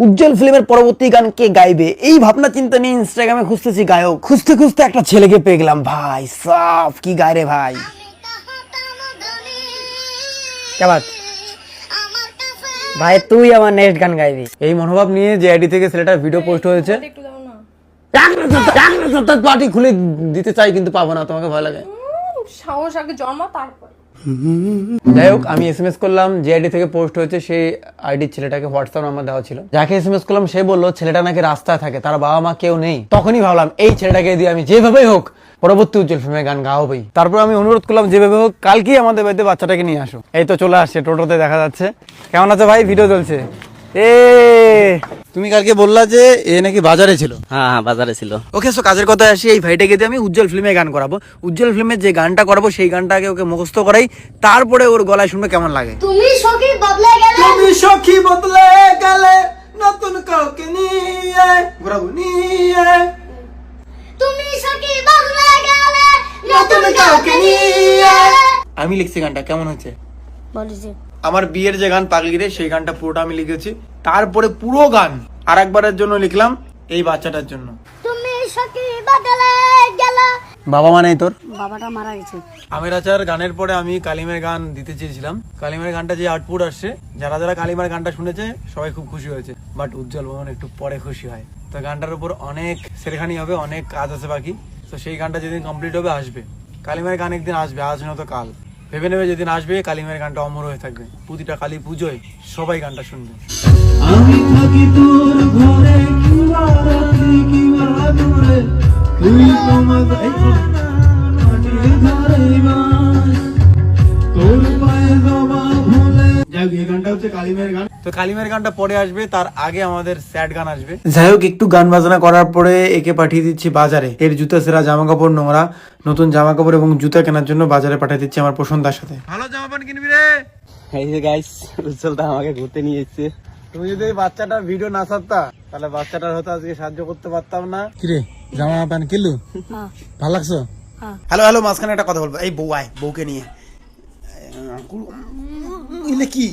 উজ্জ্বল ফিল্মের পরবর্তী গান কে গাইবে এই ভাবনা চিন্তা নিয়ে ইনস্টাগ্রামে খুঁজতেছি গায়ক, খুঁজতে খুঁজতে একটা ছেলেকে পেয়ে গেলাম। ভাই সাফ কি গায় রে ভাই। ভাই তুই আমার নেক্সট গান গাইবি। এই মনোভাব নিয়ে যে আইডি থেকে ছেলেটার ভিডিও পোস্ট হয়েছে, পার্টি খুলে দিতে চাই কিন্তু পাবো না, তোমাকে ভয় লাগে। সাহস আগে জন্মা তারপর। যাই হোক, আমি এসএমএস করলাম যে আইডি থেকে পোস্ট হয়েছে, সেই আইডির ছেলেটাকে হোয়াটসঅ্যাপ নাম্বার দেওয়া ছিল। যাকে এসএমএস করলাম সে বললো ছেলেটা নাকি রাস্তায় থাকে, তার বাবা মা কেউ নেই। তখনই ভাবলাম এই ছেলেটাকে দিয়ে আমি যেভাবেই হোক পরবর্তী উজ্জ্বল ফিল্মের গান গাওয়াবই। তারপর আমি অনুরোধ করলাম যেভাবে হোক কালকেই আমাদের বাড়িতে বাচ্চাটাকে নিয়ে আসো। এই তো চলে আসছে, টোটোতে দেখা যাচ্ছে। কেমন আছে ভাই? ভিডিও চলছে। এ তুমি কালকে বললা যে এ নাকি বাজারে ছিল। হ্যাঁ বাজারে ছিল। ওকে, সো কাজের কথা আসি, এই ভাইটাকে দিয়ে আমি উজ্জ্বল ফিল্মে গান করাবো। উজ্জ্বল ফিল্মের যে গানটা করাবো সেই গানটা আগে ওকে মুখস্থ করাই, তারপরে ওর গলায় শুনবে কেমন লাগে। তুমি সখী বদলে গেলে, তুমি সখী বদলে গেলে, নতুন কাউকে নিয়ে ঘোরাবো নিয়ে। তুমি সখী বদলে গেলে, নতুন কাউকে নিয়ে। আমি লিখছি গানটা, কেমন হচ্ছে? বলিস আমার বিয়ের যে গান পাগলি রে, সেই গানটা পুরোটা আমি লিখেছি। তারপরে পুরো গান আর একবারের জন্য লিখলাম এই বাচ্চাটার জন্য। তুমি সখী বদলে গেলে। বাবা মা নেই তোর? বাবাটা মারা গেছে। আমের আচার গানের পরে আমি কালিমের গান দিতে চেয়েছিলাম। কালিমের গানটা যে আউটপুট আসছে, যারা যারা কালিমের গানটা শুনেছে সবাই খুব খুশি হয়েছে, বাট উজ্জ্বল ভবন একটু পরে খুশি হয়। তো গানটার উপর অনেক সেরেখানি হবে, অনেক কাজ আছে বাকি। তো সেই গানটা যেদিন কমপ্লিট হবে আসবে। কালিমের গান একদিন আসবে, আজ নয়তো কাল। ভেবে নেবে যেদিন আসবে কালিমের গানটা অমর হয়ে থাকবে। প্রতিটা কালী পুজোয় সবাই গানটা শুনবে। আমি থাকি তোর ঘরে কিবা রাত্রি কিবা দূরে, তুই তোমার মাটির ধারে বাস, তোর পায়ে জবা ভুলে। যাই হোক, এই গানটা হচ্ছে কালিমের গান। তো কালিমের গানটা পরে আসবে, তার আগে আমাদের স্যাড গান আসবে। যাই হোক, একটু গান বাজনা করার পরে একে পাঠিয়ে দিচ্ছি বাজারে। এর জুতা সেরা, জামা কাপড় নোংরা, নতুন জামা কাপড় এবং জুতা কেনার জন্য বাজারে পাঠিয়ে দিচ্ছি আমার পছন্দার সাথে। ভালো জামা প্যান্ট কিনবি রে? এই যে গাইস, উজ্জ্বল দা আমাকে ঘুরতে নিয়ে এসেছে। তুমি যদি এই বাচ্চাটার ভিডিও না ছাড়তা তাহলে বাচ্চাটার হয়তো আজকে সাহায্য করতে পারতাম না। কিরে জামা প্যান্ট কিনলু? ভালো লাগছো? হ্যালো হ্যালো, মাঝখানে একটা কথা বলবো। এই বউ আয়, বউকে নিয়ে এলে কি?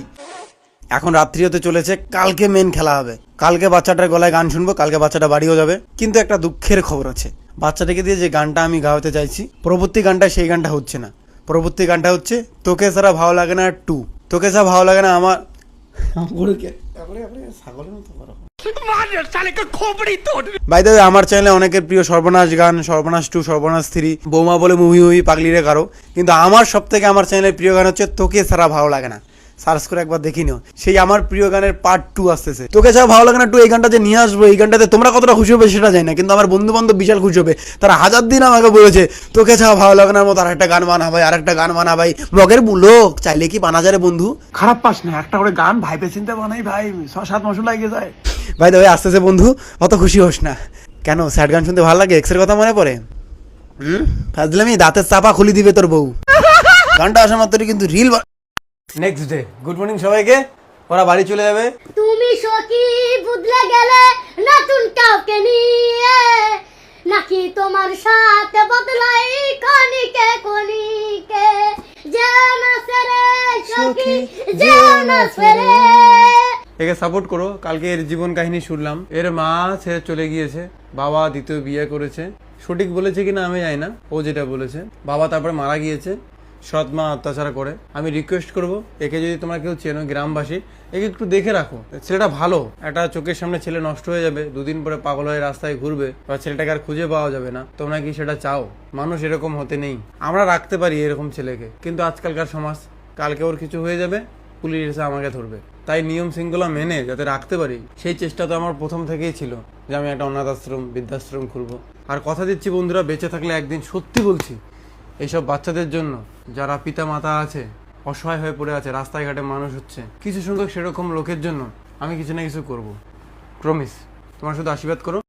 এখন রাত্রি হতে চলেছে, কালকে মেন খেলা হবে। কালকে বাচ্চাটার গলায় গান শুনবো, কালকে বাচ্চাটা বাড়িও যাবে। কিন্তু একটা দুঃখের খবর আছে, বাচ্চাটাকে দিয়ে যে গানটা আমি গাওয়াতে চাইছি, পরবর্তী গানটা সেই গানটা হচ্ছে না। পরবর্তী গানটা হচ্ছে তোকে ছাড়া ভালো লাগে না 2। তোকে ছাড়া ভালো লাগে না আমার। বাই দ্য ওয়ে, আমার চ্যানেলে অনেকের প্রিয় সর্বনাশ গান, সর্বনাশ 2, সর্বনাশ 3, বৌমা বলে মুভি পাগলি রে কারো। কিন্তু আমার সব থেকে আমার চ্যানেলের প্রিয় গান হচ্ছে তোকে ছাড়া ভালো লাগে না। সার্চ করে একবার দেখি নিও, সেই আমার প্রিয় গানের পার্ট 2 আসতেছে। তোকে ছাড়া ভালো লাগে না 2, এই গানটা যে নিয়ে আসবো, এই গানটাতে তোমরা কতটা খুশি হবে সেটা জানি না, কিন্তু আমার বন্ধু বান্ধব বিশাল খুশি হবে। তারা 1000 দিন আমাকে বলেছে তোকে ছাড়া ভালো লাগে না মতো আরেকটা গান বানা ভাই, আরেকটা গান বানা ভাই। ব্লগের লোক চাইলে কি বানা যায় রে বন্ধু? খারাপ পাস না, একটা করে গান ভাইবে চিন্তা বানাই ভাই, 6-7 মাস লাগে যায় ভাই। ভাই আসতেছে বন্ধু, অত খুশি হোস না। কেন স্যাড গান শুনতে ভালো লাগে? এক্সের কথা মনে পড়ে? ফাজলামি, দাঁতের চাপা খুলি দিবে তোর বউ। গানটা আসা মাত্রই কিন্তু reel. Next day, good morning সবাইকে। ওরা বাড়ি চলে যাবে। তুমি সখী বদলে গেলে, নতুন কাউকে নিয়ে। নাকি তোমার সাথে বদলাই ক্ষণিকে ক্ষণিকে। জানা সেরে সখী, জানা সেরে। একে সাপোর্ট করো। কালকে এর জীবন কাহিনী শুনলাম। এর মা ছেড়ে চলে গিয়েছে, বাবা দ্বিতীয় বিয়ে করেছে। সঠিক বলেছে কিনা আমি জানি না, ও যেটা বলেছে। বাবা তারপরে মারা গিয়েছে, সৎ মা অত্যাচার করে। আমি রিকোয়েস্ট করব, একে যদি তোমরা কেউ চেনো গ্রামবাসী, একে একটু দেখে রাখো। ছেলেটা ভালো, একটা চোখের সামনে ছেলে নষ্ট হয়ে যাবে, 2 দিন পরে পাগল হয়ে রাস্তায় ঘুরবে, বা ছেলেটাকে আর খুঁজে পাওয়া যাবে না। তোমরা কি সেটা চাও? মানুষ এরকম হতে নেই। আমরা রাখতে পারি এরকম ছেলেকে, কিন্তু আজকালকার সমাজ, কালকে ওর কিছু হয়ে যাবে, পুলিশ এসে আমাকে ধরবে। তাই নিয়ম শৃঙ্খলা মেনে যাতে রাখতে পারি, সেই চেষ্টা তো আমার প্রথম থেকেই ছিল যে আমি একটা অনাথ আশ্রম, বৃদ্ধাশ্রম খুলবো। আর কথা দিচ্ছি বন্ধুরা, বেঁচে থাকলে একদিন, সত্যি বলছি, এইসব বাচ্চাদের জন্য যারা পিতা মাতা আছে, অসহায় হয়ে পড়ে আছে, রাস্তায় ঘাটে মানুষ হচ্ছে, কিছু সংখ্যক সেরকম লোকের জন্য আমি কিছু না কিছু করব। প্রমিস। তোমার শুধু আশীর্বাদ করো।